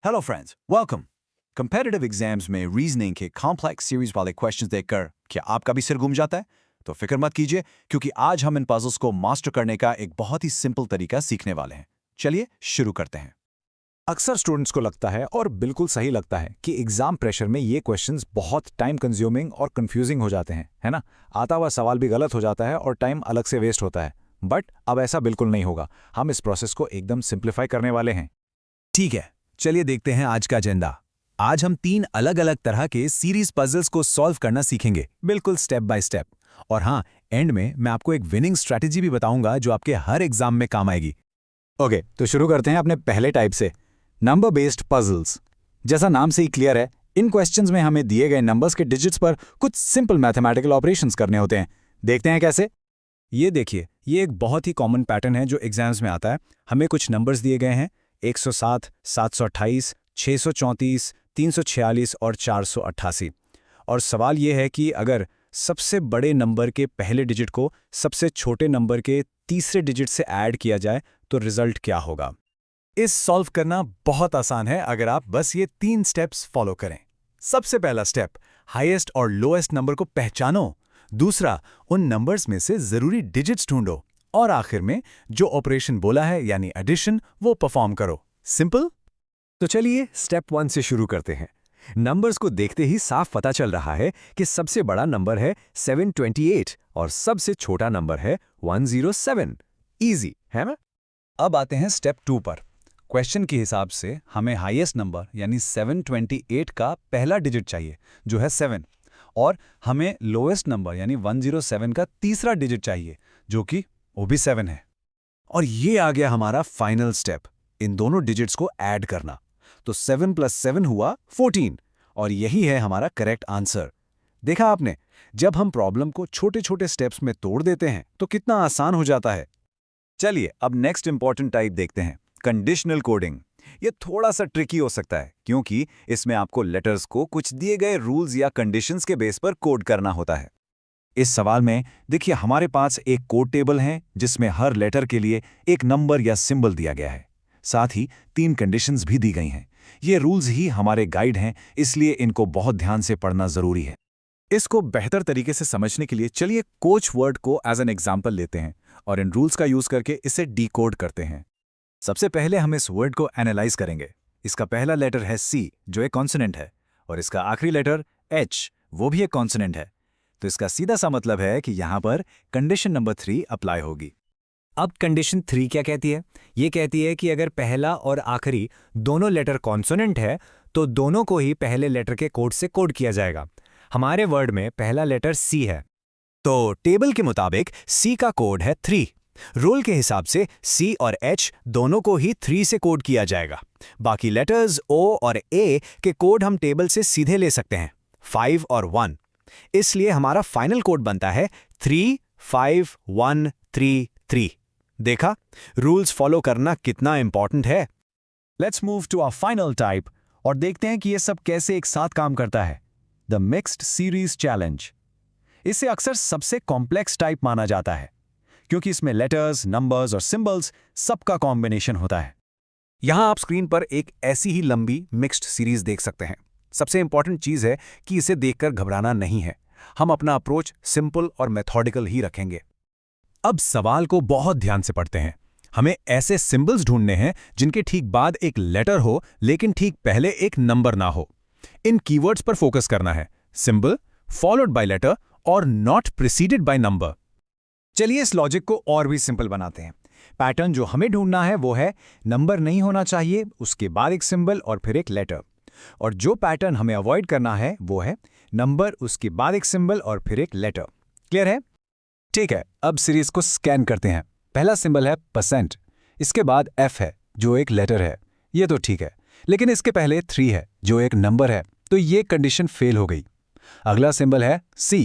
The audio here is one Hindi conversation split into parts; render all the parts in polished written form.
Hello friends, welcome. Competitive exams में रीजनिंग के कॉम्प्लेक्स सीरीज वाले क्वेश्चंस देखकर क्या आपका भी सिर घूम जाता है? तो फिक्र मत कीजिए, क्योंकि आज हम इन पजल्स को मास्टर करने का एक बहुत ही सिंपल तरीका सीखने वाले हैं। चलिए शुरू करते हैं। अक्सर स्टूडेंट्स को लगता है और बिल्कुल सही लगता है कि एग्जाम प्रेशर में ये क्वेश्चंस बहुत टाइम कंज्यूमिंग और कंफ्यूजिंग हो जाते हैं, है ना। आता हुआ सवाल भी गलत हो जाता है और टाइम अलग से वेस्ट होता है। बट अब ऐसा बिल्कुल नहीं होगा। हम इस प्रोसेस को एकदम सिंप्लीफाई करने वाले हैं। ठीक है, चलिए देखते हैं आज का एजेंडा। आज हम 3 अलग अलग तरह के सीरीज पजल्स को सॉल्व करना सीखेंगे, बिल्कुल स्टेप बाय स्टेप। और हाँ, एंड में मैं आपको एक विनिंग स्ट्रैटेजी भी बताऊंगा जो आपके हर एग्जाम में काम आएगी। ओके, तो शुरू करते हैं अपने पहले टाइप से, नंबर बेस्ड पजल्स। जैसा नाम से ही क्लियर है, इन क्वेश्चंस में हमें दिए गए नंबर्स के डिजिट्स पर कुछ सिंपल मैथमेटिकल ऑपरेशंस करने होते हैं। देखते हैं कैसे। ये देखिए, ये एक बहुत ही कॉमन पैटर्न है जो एग्जाम्स में आता है। हमें कुछ नंबर्स दिए गए हैं, 107, 728, 634, 346 और 488। और सवाल ये है कि अगर सबसे बड़े नंबर के पहले डिजिट को सबसे छोटे नंबर के तीसरे डिजिट से ऐड किया जाए तो रिजल्ट क्या होगा। इस सॉल्व करना बहुत आसान है अगर आप बस ये 3 स्टेप्स फॉलो करें। सबसे पहला स्टेप, हाईएस्ट और लोएस्ट नंबर को पहचानो। दूसरा, उन नंबर्स में से जरूरी डिजिट्स ढूंढो। और आखिर में जो ऑपरेशन बोला है यानी एडिशन, वो परफॉर्म करो। सिंपल। तो चलिए स्टेप 1 से शुरू करते हैं। नंबर्स को देखते ही साफ पता चल रहा है कि सबसे बड़ा नंबर है 728 और सबसे छोटा नंबर है 107। इजी है ना। अब आते हैं स्टेप 2 पर। क्वेश्चन के हिसाब से हमें हाईएस्ट नंबर यानी 728 का पहला डिजिट चाहिए जो है 7, और हमें लोएस्ट नंबर यानी 107 का तीसरा डिजिट चाहिए जो कि वो भी 7 है। और ये आ गया हमारा फाइनल स्टेप, इन दोनों डिजिट्स को ऐड करना। तो 7 + 7 हुआ 14, और यही है हमारा करेक्ट आंसर। देखा आपने, जब हम प्रॉब्लम को छोटे छोटे स्टेप्स में तोड़ देते हैं तो कितना आसान हो जाता है। चलिए अब नेक्स्ट इंपॉर्टेंट टाइप देखते हैं, कंडीशनल कोडिंग। ये थोड़ा सा ट्रिकी हो सकता है क्योंकि इसमें आपको लेटर्स को कुछ दिए गए रूल्स या कंडीशंस के बेस पर कोड करना होता है। इस सवाल में देखिए, हमारे पास एक कोड टेबल है जिसमें हर लेटर के लिए एक नंबर या सिंबल दिया गया है। साथ ही 3 कंडीशंस भी दी गई हैं। ये रूल्स ही हमारे गाइड हैं, इसलिए इनको बहुत ध्यान से पढ़ना जरूरी है। इसको बेहतर तरीके से समझने के लिए चलिए कोच वर्ड को एज एन एग्जाम्पल लेते हैं और इन रूल्स का यूज करके इसे डीकोड करते हैं। सबसे पहले हम इस वर्ड को एनालाइज करेंगे। इसका पहला लेटर है सी जो एक कॉन्सोनेंट है, और इसका आखिरी लेटर एच वो भी एक कॉन्सोनेंट है। तो इसका सीधा सा मतलब है कि यहां पर कंडीशन नंबर 3 अप्लाई होगी। अब कंडीशन 3 क्या कहती है? ये कहती है कि अगर पहला और आखिरी दोनों लेटर कॉन्सोनेंट है तो दोनों को ही पहले लेटर के कोड से कोड किया जाएगा। हमारे वर्ड में पहला लेटर सी है, तो टेबल के मुताबिक सी का कोड है 3। रूल के हिसाब से सी और एच दोनों को ही 3 से कोड किया जाएगा। बाकी लेटर्स ओ और ए के कोड हम टेबल से सीधे ले सकते हैं, 5 और 1। इसलिए हमारा फाइनल कोड बनता है 3 5 1 3 3। देखा, रूल्स फॉलो करना कितना इंपॉर्टेंट है। Let's move to our final type और देखते हैं कि यह सब कैसे एक साथ काम करता है। The mixed series challenge. इसे अक्सर सबसे कॉम्प्लेक्स टाइप माना जाता है क्योंकि इसमें लेटर्स, नंबर्स और सिंबल्स सबका कॉम्बिनेशन होता है। यहां आप स्क्रीन पर एक ऐसी ही लंबी मिक्स्ड सीरीज देख सकते हैं। सबसे इंपॉर्टेंट चीज है कि इसे देखकर घबराना नहीं है। हम अपना अप्रोच सिंपल और मेथोडिकल ही रखेंगे। अब सवाल को बहुत ध्यान से पढ़ते हैं। हमें ऐसे सिंबल्स ढूंढने हैं जिनके ठीक बाद एक लेटर हो लेकिन ठीक पहले एक नंबर ना हो। इन कीवर्ड्स पर फोकस करना है, सिंबल फॉलोड बाय लेटर और नॉट प्रिसीडेड बाय नंबर। चलिए इस लॉजिक को और भी सिंपल बनाते हैं। पैटर्न जो हमें ढूंढना है वो है नंबर नहीं होना चाहिए, उसके बाद एक सिंबल और फिर एक लेटर। और जो पैटर्न हमें अवॉइड करना है वो है नंबर, उसके बाद एक सिंबल और फिर एक लेटर। क्लियर है? ठीक है, अब सीरीज को स्कैन करते हैं। पहला सिंबल है %, इसके बाद F है जो एक लेटर है। ये तो ठीक है, लेकिन इसके पहले 3 है जो एक नंबर है, तो ये कंडीशन फेल हो गई। अगला सिंबल है C,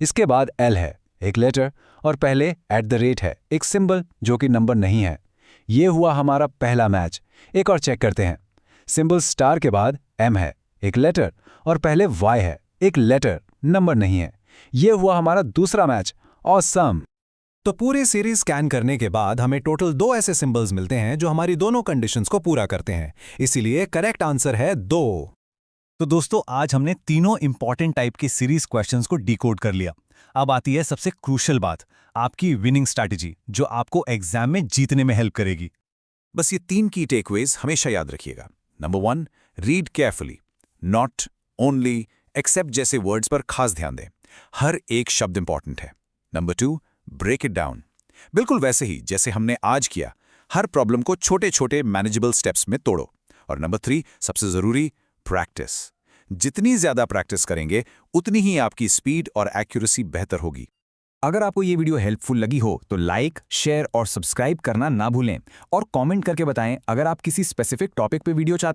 इसके बाद L है एक लेटर और पहले @ है एक सिंबल जो कि नंबर नहीं है। ये हुआ हमारा पहला मैच। एक और चेक करते हैं। सिंबल स्टार के बाद M है एक लेटर और पहले Y है एक लेटर, नंबर नहीं है। ये हुआ हमारा दूसरा मैच। ऑसम। तो पूरी सीरीज स्कैन करने के बाद हमें टोटल 2 ऐसे सिंबल्स मिलते हैं जो हमारी दोनों कंडीशंस को पूरा करते हैं। इसीलिए करेक्ट आंसर है 2। तो दोस्तों आज हमने तीनों इंपॉर्टेंट टाइप के सीरीज क्वेश्चंस को डिकोड कर लिया। अब आती है सबसे क्रूशियल बात, आपकी विनिंग स्ट्रैटेजी, जो आपको एग्जाम में जीतने में हेल्प करेगी। बस ये 3 की टेकअवेज हमेशा याद रखिएगा। Number 1, read carefully, not, only, except जैसे वर्ड्स पर खास ध्यान दें। हर एक शब्द इंपॉर्टेंट है। नंबर 2, ब्रेक इट डाउन, बिल्कुल वैसे ही जैसे हमने आज किया। हर प्रॉब्लम को छोटे छोटे मैनेजेबल स्टेप्स में तोड़ो। और नंबर 3, सबसे जरूरी, प्रैक्टिस। जितनी ज्यादा प्रैक्टिस करेंगे उतनी ही आपकी स्पीड और एक्यूरेसी बेहतर होगी। अगर आपको ये वीडियो हेल्पफुल लगी हो तो लाइक, शेयर और सब्सक्राइब करना ना भूलें और कमेंट करके बताएं अगर आप किसी स्पेसिफिक टॉपिक पे वीडियो चाहते हैं।